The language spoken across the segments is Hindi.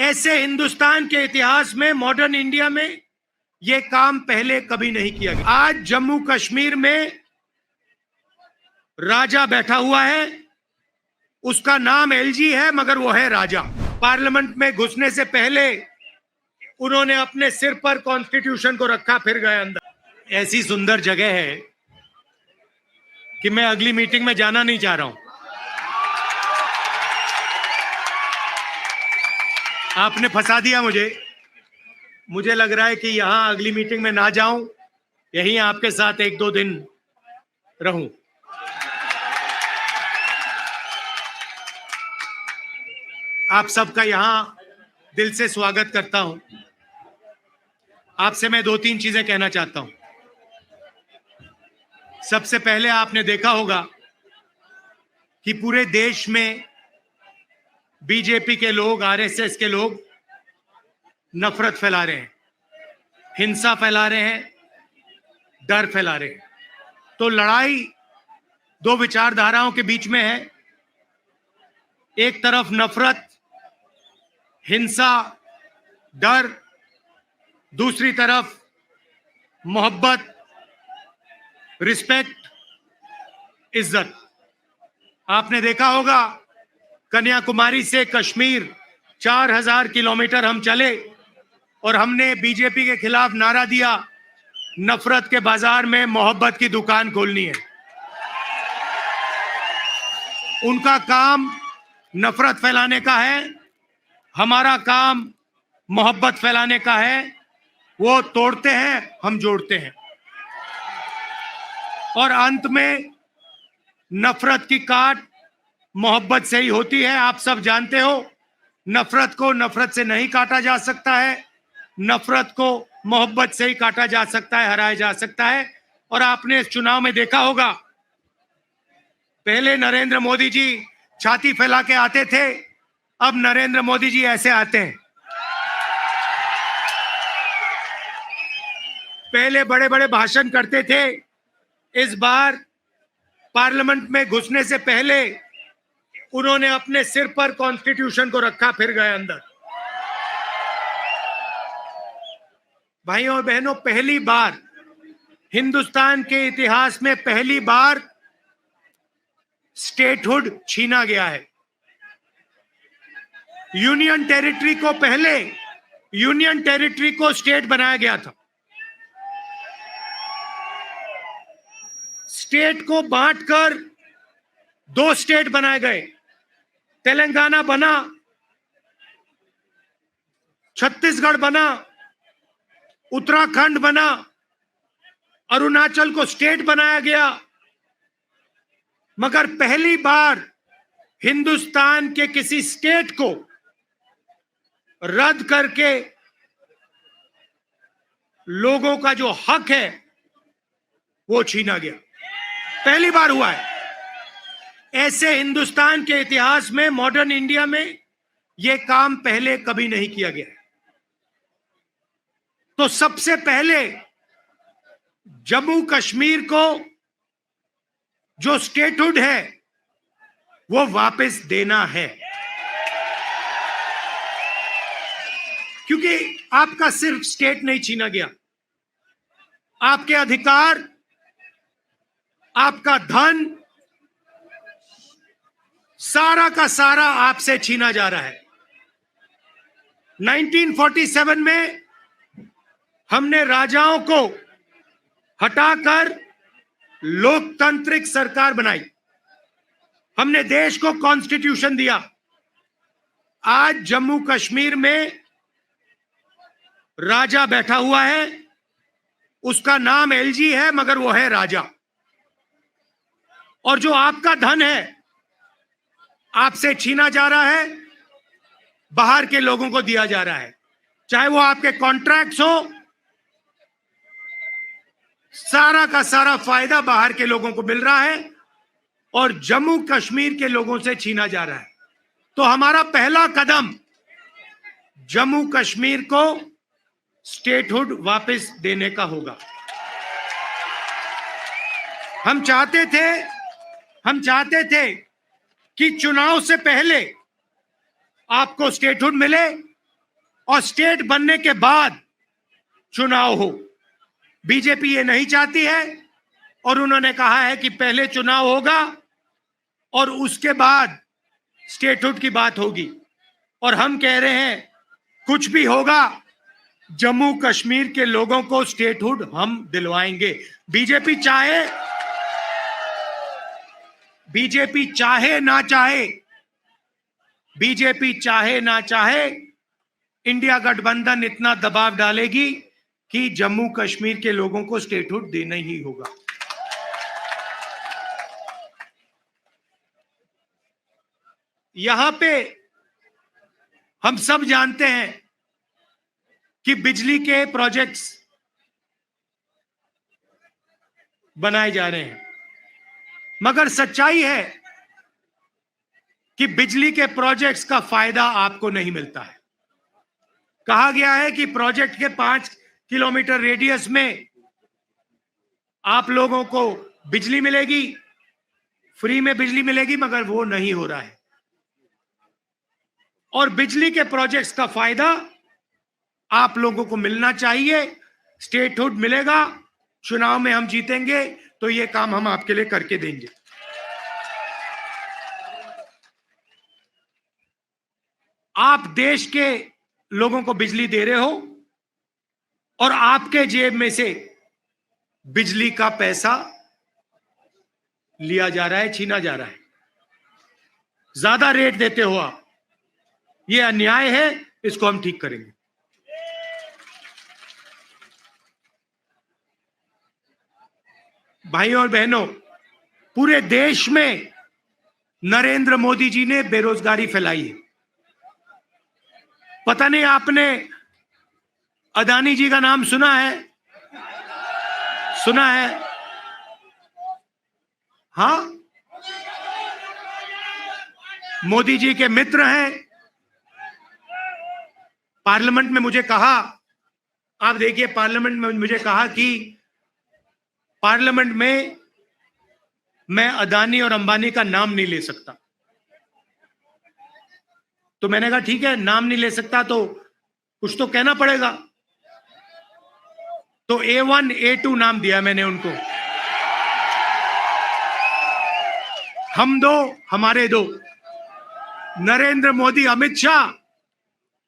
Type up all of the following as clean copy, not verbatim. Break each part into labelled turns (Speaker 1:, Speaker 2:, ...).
Speaker 1: ऐसे हिंदुस्तान के इतिहास में, मॉडर्न इंडिया में यह काम पहले कभी नहीं किया गया। आज जम्मू कश्मीर में राजा बैठा हुआ है, उसका नाम एलजी है मगर वो है राजा। पार्लियामेंट में घुसने से पहले उन्होंने अपने सिर पर कॉन्स्टिट्यूशन को रखा, फिर गए अंदर। ऐसी सुंदर जगह है कि मैं अगली मीटिंग में जाना नहीं चाह रहा हूं। आपने फंसा दिया मुझे लग रहा है कि यहां अगली मीटिंग में ना जाऊं, यहीं आपके साथ 1-2 दिन रहूं। आप सबका यहां दिल से स्वागत करता हूं। आपसे मैं 2-3 चीजें कहना चाहता हूं। सबसे पहले आपने देखा होगा कि पूरे देश में बीजेपी के लोग, आरएसएस के लोग नफरत फैला रहे हैं, हिंसा फैला रहे हैं, डर फैला रहे हैं। तो लड़ाई 2 विचारधाराओं के बीच में है। एक तरफ नफरत, हिंसा, डर, दूसरी तरफ मोहब्बत, रिस्पेक्ट, इज्जत। आपने देखा होगा कन्याकुमारी से कश्मीर 4000 किलोमीटर हम चले और हमने बीजेपी के खिलाफ नारा दिया, नफरत के बाजार में मोहब्बत की दुकान खोलनी है। उनका काम नफरत फैलाने का है, हमारा काम मोहब्बत फैलाने का है। वो तोड़ते हैं, हम जोड़ते हैं, और अंत में नफरत की काट मोहब्बत से ही होती है। आप सब जानते हो, नफरत को नफरत से नहीं काटा जा सकता है, नफरत को मोहब्बत से ही काटा जा सकता है, हराया जा सकता है। और आपने इस चुनाव में देखा होगा, पहले नरेंद्र मोदी जी छाती फैला के आते थे, अब नरेंद्र मोदी जी ऐसे आते हैं। पहले बड़े बड़े भाषण करते थे, इस बार पार्लियामेंट में घुसने से पहले उन्होंने अपने सिर पर कॉन्स्टिट्यूशन को रखा, फिर गए अंदर। भाइयों और बहनों, पहली बार हिंदुस्तान के इतिहास में पहली बार स्टेटहुड छीना गया है। यूनियन टेरिटरी को पहले यूनियन टेरिटरी को स्टेट बनाया गया था। स्टेट को बांटकर 2 स्टेट बनाए गए। तेलंगाना बना, छत्तीसगढ़ बना, उत्तराखंड बना, अरुणाचल को स्टेट बनाया गया। मगर पहली बार हिंदुस्तान के किसी स्टेट को रद्द करके लोगों का जो हक है वो छीना गया। पहली बार हुआ है। ऐसे हिंदुस्तान के इतिहास में, मॉडर्न इंडिया में यह काम पहले कभी नहीं किया गया। तो सबसे पहले जम्मू कश्मीर को जो स्टेटहुड है वो वापस देना है, क्योंकि आपका सिर्फ स्टेट नहीं छीना गया, आपके अधिकार, आपका धन, सारा का सारा आपसे छीना जा रहा है। 1947 में हमने राजाओं को हटाकर लोकतांत्रिक सरकार बनाई, हमने देश को कॉन्स्टिट्यूशन दिया। आज जम्मू कश्मीर में राजा बैठा हुआ है, उसका नाम एलजी है मगर वो है राजा। और जो आपका धन है आपसे छीना जा रहा है, बाहर के लोगों को दिया जा रहा है, चाहे वो आपके कॉन्ट्रैक्ट्स हो, सारा का सारा फायदा बाहर के लोगों को मिल रहा है और जम्मू कश्मीर के लोगों से छीना जा रहा है। तो हमारा पहला कदम जम्मू कश्मीर को स्टेटहुड वापस देने का होगा। हम चाहते थे कि चुनाव से पहले आपको स्टेटहुड मिले, और स्टेट बनने के बाद चुनाव हो। बीजेपी ये नहीं चाहती है और उन्होंने कहा है कि पहले चुनाव होगा और उसके बाद स्टेटहुड की बात होगी। और हम कह रहे हैं कुछ भी होगा, जम्मू कश्मीर के लोगों को स्टेटहुड हम दिलवाएंगे। बीजेपी चाहे ना चाहे, इंडिया गठबंधन इतना दबाव डालेगी कि जम्मू कश्मीर के लोगों को स्टेटहुड देना ही होगा। यहां पे हम सब जानते हैं कि बिजली के प्रोजेक्ट्स बनाए जा रहे हैं, मगर सच्चाई है कि बिजली के प्रोजेक्ट्स का फायदा आपको नहीं मिलता है। कहा गया है कि प्रोजेक्ट के 5 किलोमीटर रेडियस में आप लोगों को बिजली मिलेगी, फ्री में बिजली मिलेगी, मगर वो नहीं हो रहा है। और बिजली के प्रोजेक्ट्स का फायदा आप लोगों को मिलना चाहिए। स्टेटहुड मिलेगा, चुनाव में हम जीतेंगे तो ये काम हम आपके लिए करके देंगे। आप देश के लोगों को बिजली दे रहे हो और आपके जेब में से बिजली का पैसा लिया जा रहा है, छीना जा रहा है, ज्यादा रेट देते हो आप। ये अन्याय है, इसको हम ठीक करेंगे। भाइयों और बहनों, पूरे देश में नरेंद्र मोदी जी ने बेरोजगारी फैलाई है। पता नहीं आपने अदानी जी का नाम सुना है? सुना है? हाँ, मोदी जी के मित्र हैं। पार्लियामेंट में मुझे कहा, आप देखिए, पार्लियामेंट में मुझे कहा कि पार्लियामेंट में मैं अदानी और अंबानी का नाम नहीं ले सकता। तो मैंने कहा ठीक है, नाम नहीं ले सकता तो कुछ तो कहना पड़ेगा। तो A1 A2 नाम दिया मैंने उनको। हम दो, हमारे दो, नरेंद्र मोदी, अमित शाह,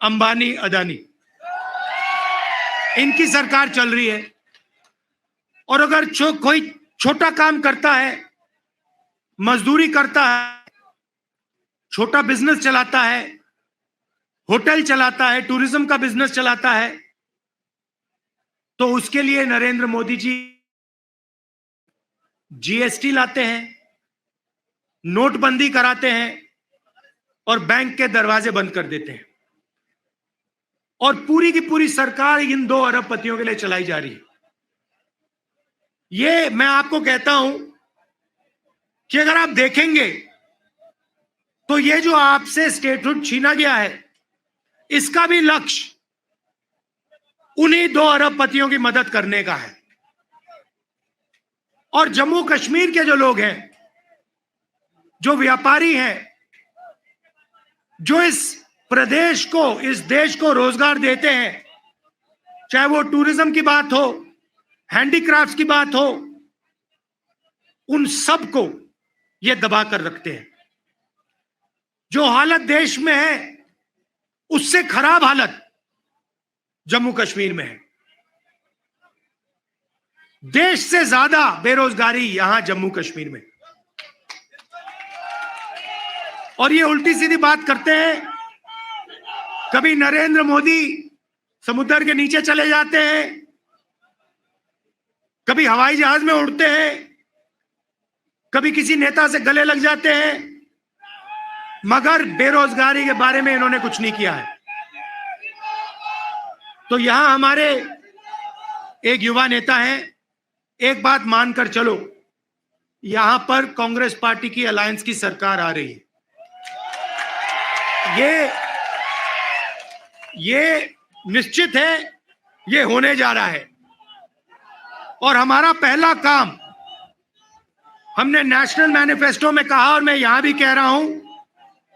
Speaker 1: अंबानी, अदानी, इनकी सरकार चल रही है। और अगर कोई छोटा काम करता है, मजदूरी करता है, छोटा बिजनेस चलाता है, होटल चलाता है, टूरिज्म का बिजनेस चलाता है, तो उसके लिए नरेंद्र मोदी जी GST लाते हैं, नोटबंदी कराते हैं और बैंक के दरवाजे बंद कर देते हैं। और पूरी की पूरी सरकार इन 2 अरबपतियों के लिए चलाई जा रही है। ये मैं आपको कहता हूं कि अगर आप देखेंगे तो ये जो आपसे स्टेटहुड छीना गया है, इसका भी लक्ष्य उन्हीं 2 अरबपतियों की मदद करने का है। और जम्मू कश्मीर के जो लोग हैं, जो व्यापारी हैं, जो इस प्रदेश को, इस देश को रोजगार देते हैं, चाहे वो टूरिज्म की बात हो, हैंडीक्राफ्ट्स की बात हो, उन सब को ये दबा कर रखते हैं। जो हालत देश में है उससे खराब हालत जम्मू कश्मीर में है। देश से ज्यादा बेरोजगारी यहां जम्मू कश्मीर में। और ये उल्टी सीधी बात करते हैं। कभी नरेंद्र मोदी समुद्र के नीचे चले जाते हैं, कभी हवाई जहाज में उड़ते हैं, कभी किसी नेता से गले लग जाते हैं, मगर बेरोजगारी के बारे में इन्होंने कुछ नहीं किया है। तो यहां हमारे एक युवा नेता हैं, एक बात मानकर चलो, यहां पर कांग्रेस पार्टी की अलायंस की सरकार आ रही है। ये निश्चित है, ये होने जा रहा है। और हमारा पहला काम, हमने नेशनल मैनिफेस्टो में कहा और मैं यहां भी कह रहा हूं,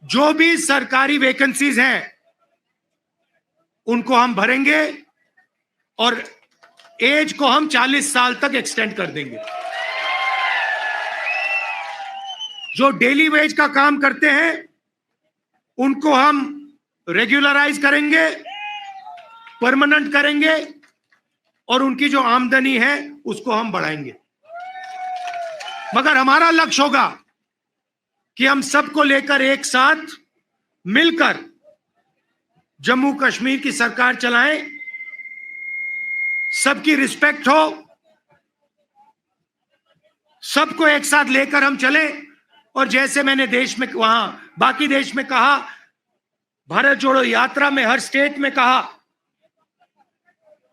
Speaker 1: जो भी सरकारी वैकेंसीज हैं उनको हम भरेंगे और एज को हम 40 साल तक एक्सटेंड कर देंगे। जो डेली वेज का काम करते हैं उनको हम रेगुलराइज करेंगे, परमानेंट करेंगे और उनकी जो आमदनी है उसको हम बढ़ाएंगे। मगर हमारा लक्ष्य होगा कि हम सबको लेकर एक साथ मिलकर जम्मू कश्मीर की सरकार चलाएं, सबकी रिस्पेक्ट हो, सबको एक साथ लेकर हम चलें। और जैसे मैंने देश में वहां बाकी देश में कहा, भारत जोड़ो यात्रा में हर स्टेट में कहा,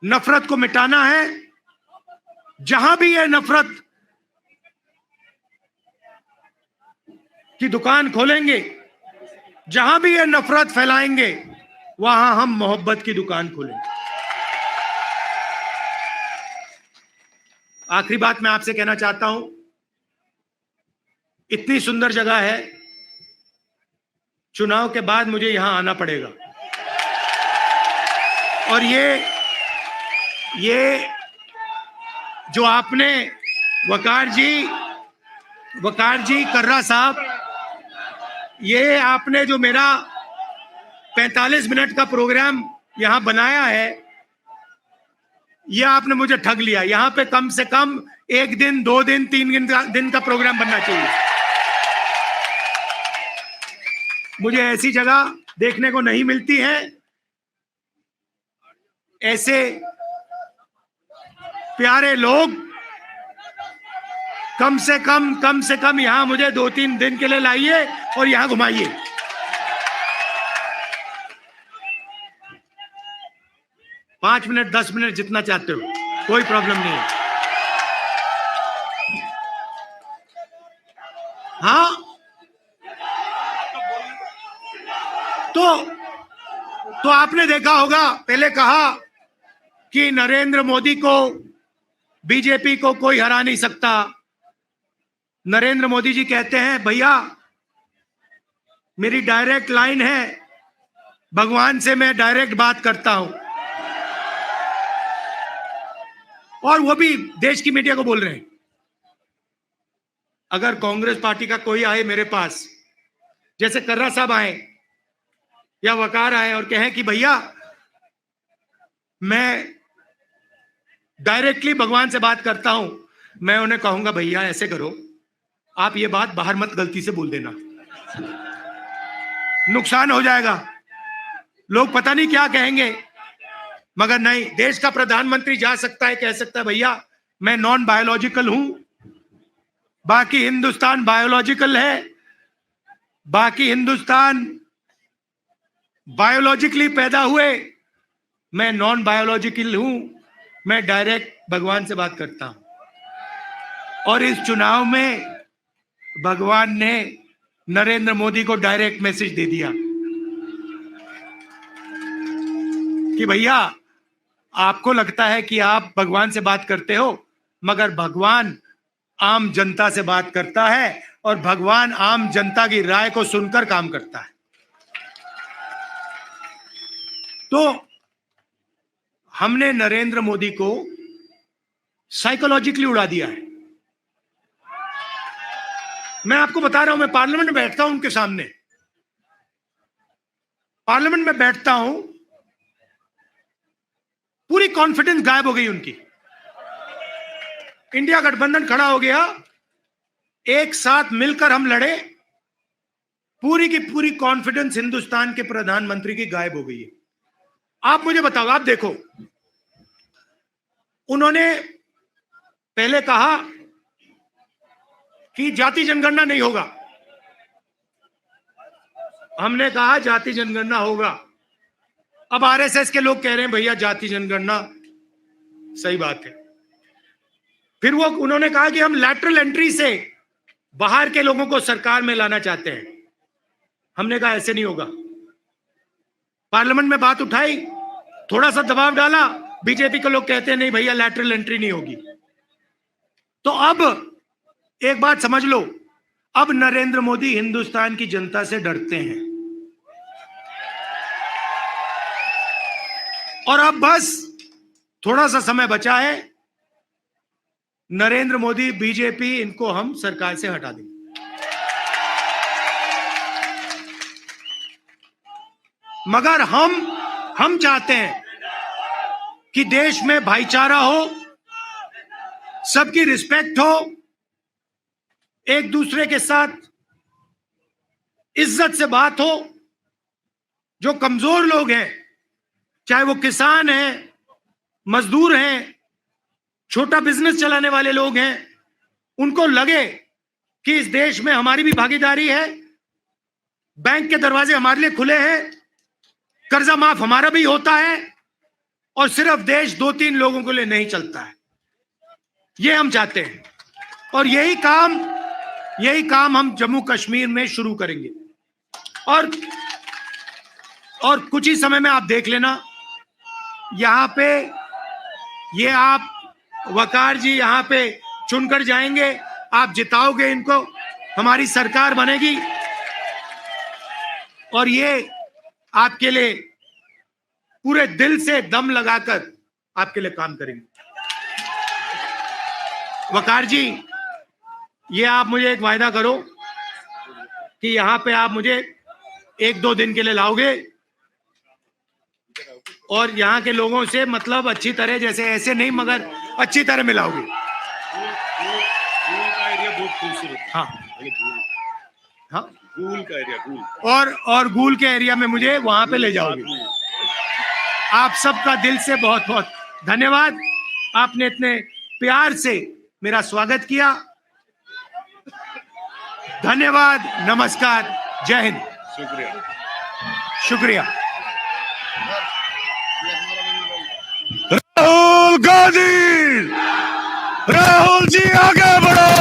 Speaker 1: नफरत को मिटाना है। जहां भी ये नफरत की दुकान खोलेंगे, जहां भी ये नफरत फैलाएंगे, वहां हम मोहब्बत की दुकान खोलेंगे। आखिरी बात मैं आपसे कहना चाहता हूं, इतनी सुंदर जगह है, चुनाव के बाद मुझे यहां आना पड़ेगा। और ये जो आपने वकार जी कर्रा साहब, ये आपने जो मेरा 45 मिनट का प्रोग्राम यहां बनाया है, ये आपने मुझे ठग लिया। यहां पे कम से कम 1 दिन, 2 दिन, 3 दिन का प्रोग्राम बनना चाहिए। मुझे ऐसी जगह देखने को नहीं मिलती है। ऐसे प्यारे लोग कम से कम यहां मुझे 2-3 दिन के लिए लाइए और यहां घुमाइए। पांच मिनट, 10 मिनट, जितना चाहते हो, कोई प्रॉब्लम नहीं है। हाँ, तो आपने देखा होगा, पहले कहा कि नरेंद्र मोदी को, बीजेपी को कोई हरा नहीं सकता। नरेंद्र मोदी जी कहते हैं, भैया मेरी डायरेक्ट लाइन है, भगवान से मैं डायरेक्ट बात करता हूं। और वो भी देश की मीडिया को बोल रहे हैं। अगर कांग्रेस पार्टी का कोई आए मेरे पास, जैसे कर्रा साहब आए या वकार आए और कहें कि भैया मैं डायरेक्टली भगवान से बात करता हूं, मैं उन्हें कहूंगा भैया ऐसे करो, आप ये बात बाहर मत गलती से बोल देना, नुकसान हो जाएगा, लोग पता नहीं क्या कहेंगे। मगर नहीं, देश का प्रधानमंत्री जा सकता है, कह सकता है भैया मैं नॉन बायोलॉजिकल हूं, बाकी हिंदुस्तान बायोलॉजिकल है, बाकी हिंदुस्तान बायोलॉजिकली पैदा हुए, मैं नॉन बायोलॉजिकल हूं, मैं डायरेक्ट भगवान से बात करता हूं। और इस चुनाव में भगवान ने नरेंद्र मोदी को डायरेक्ट मैसेज दे दिया कि भैया आपको लगता है कि आप भगवान से बात करते हो, मगर भगवान आम जनता से बात करता है और भगवान आम जनता की राय को सुनकर काम करता है। तो हमने नरेंद्र मोदी को साइकोलॉजिकली उड़ा दिया है। मैं आपको बता रहा हूं, मैं पार्लियामेंट में बैठता हूं, उनके सामने पार्लियामेंट में बैठता हूं, पूरी कॉन्फिडेंस गायब हो गई उनकी। इंडिया गठबंधन खड़ा हो गया, एक साथ मिलकर हम लड़े, पूरी की पूरी कॉन्फिडेंस हिंदुस्तान के प्रधानमंत्री की गायब हो गई है। आप मुझे बताओ, आप देखो, उन्होंने पहले कहा कि जाति जनगणना नहीं होगा, हमने कहा जाति जनगणना होगा। अब आरएसएस के लोग कह रहे हैं भैया जाति जनगणना सही बात है। फिर वो उन्होंने कहा कि हम लैटरल एंट्री से बाहर के लोगों को सरकार में लाना चाहते हैं। हमने कहा ऐसे नहीं होगा। पार्लियामेंट में बात उठाई, थोड़ा सा दबाव डाला, बीजेपी के लोग कहते हैं नहीं भैया लैटरल एंट्री नहीं होगी। तो अब एक बात समझ लो, अब नरेंद्र मोदी हिंदुस्तान की जनता से डरते हैं। और अब बस थोड़ा सा समय बचा है, नरेंद्र मोदी, बीजेपी, इनको हम सरकार से हटा देंगे। मगर हम चाहते हैं कि देश में भाईचारा हो, सबकी रिस्पेक्ट हो, एक दूसरे के साथ इज्जत से बात हो। जो कमजोर लोग हैं, चाहे वो किसान हैं, मजदूर हैं, छोटा बिजनेस चलाने वाले लोग हैं, उनको लगे कि इस देश में हमारी भी भागीदारी है, बैंक के दरवाजे हमारे लिए खुले हैं, कर्जा माफ हमारा भी होता है, और सिर्फ देश 2-3 लोगों के लिए नहीं चलता है। ये हम चाहते हैं, और यही काम हम जम्मू कश्मीर में शुरू करेंगे। और कुछ ही समय में आप देख लेना, यहां पे ये आप वकार जी यहां पे चुनकर जाएंगे, आप जिताओगे इनको, हमारी सरकार बनेगी, और ये आपके लिए पूरे दिल से दम लगाकर आपके लिए काम करेंगे। वकार जी, ये आप मुझे एक वायदा करो कि यहाँ पे आप मुझे 1-2 दिन के लिए लाओगे, और यहाँ के लोगों से मतलब अच्छी तरह, जैसे ऐसे नहीं मगर अच्छी तरह मिलाओगे। हाँ हाँ, गूल का एरिया, और गूल के एरिया में मुझे वहां पे ले जाओगे। आप सबका दिल से बहुत बहुत धन्यवाद, आपने इतने प्यार से मेरा स्वागत किया। धन्यवाद, नमस्कार, जय हिंद। शुक्रिया।
Speaker 2: राहुल गांधी, राहुल जी आगे बढ़ो।